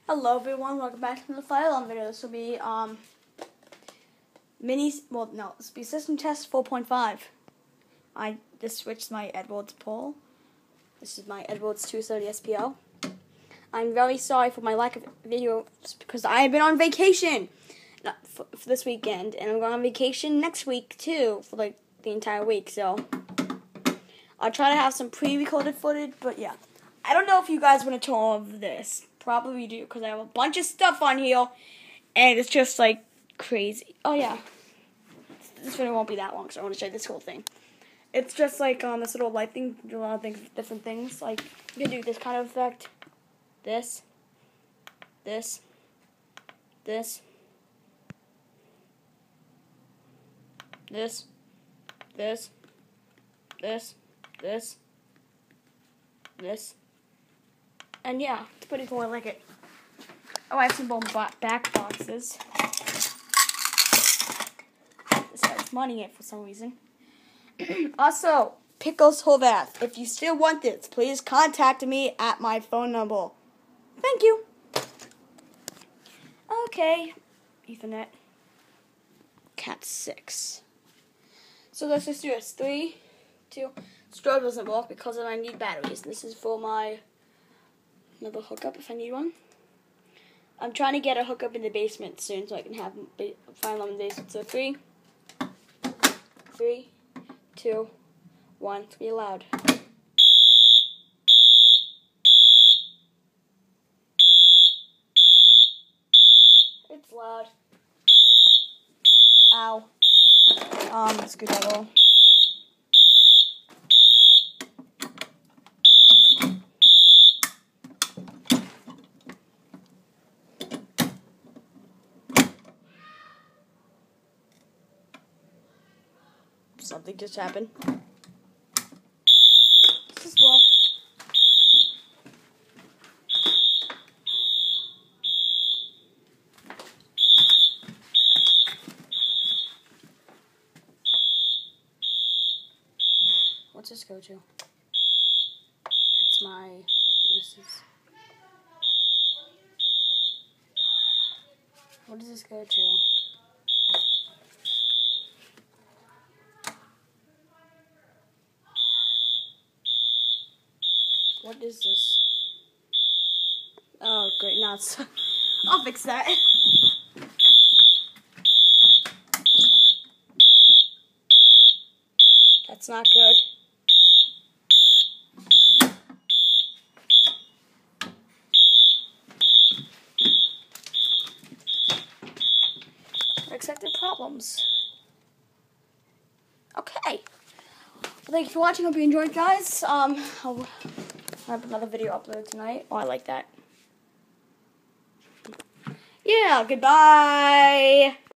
Hello everyone, welcome back to the Fire Alarm video. This will be this will be System Test 4.5. I just switched my Edwards pole. This is my Edwards 230 SPL. I'm very sorry for my lack of videos because I have been on vacation for this weekend, and I'm going on vacation next week too for like the entire week. So I'll try to have some pre-recorded footage, but yeah, I don't know if you guys want to turn all of this. Probably do, because I have a bunch of stuff on here, and it's just, like, crazy. Oh, yeah. This video won't be that long, so I want to show you this whole thing. It's just, like, this little light thing, do a lot of things, different things. Like, you can do this kind of effect. This. This. This. This. This. This. This. This. And yeah, it's pretty cool. I like it. Oh, I have some back boxes. This has money in it for some reason. Also, Pickles Horvath. If you still want this, please contact me at my phone number. Thank you. Okay. Ethernet. Cat 6. So let's just do this. 3, 2. Strobe doesn't work because I need batteries. This is for my another hookup if I need one. I'm trying to get a hookup in the basement soon so I can have Fire Alarm in the basement. So 3, 2, 1. It's gonna be loud. It's loud. Ow. Screwdriver. Something just happened. Let's just walk. What's this go to? That's my. This is. What does this go to? What is this? Oh, great, now it's... I'll fix that. That's not good. Expected problems. Okay. Well, thank you for watching. Hope you enjoyed, guys. I'll have another video uploaded tonight. Oh, I like that. Yeah, goodbye.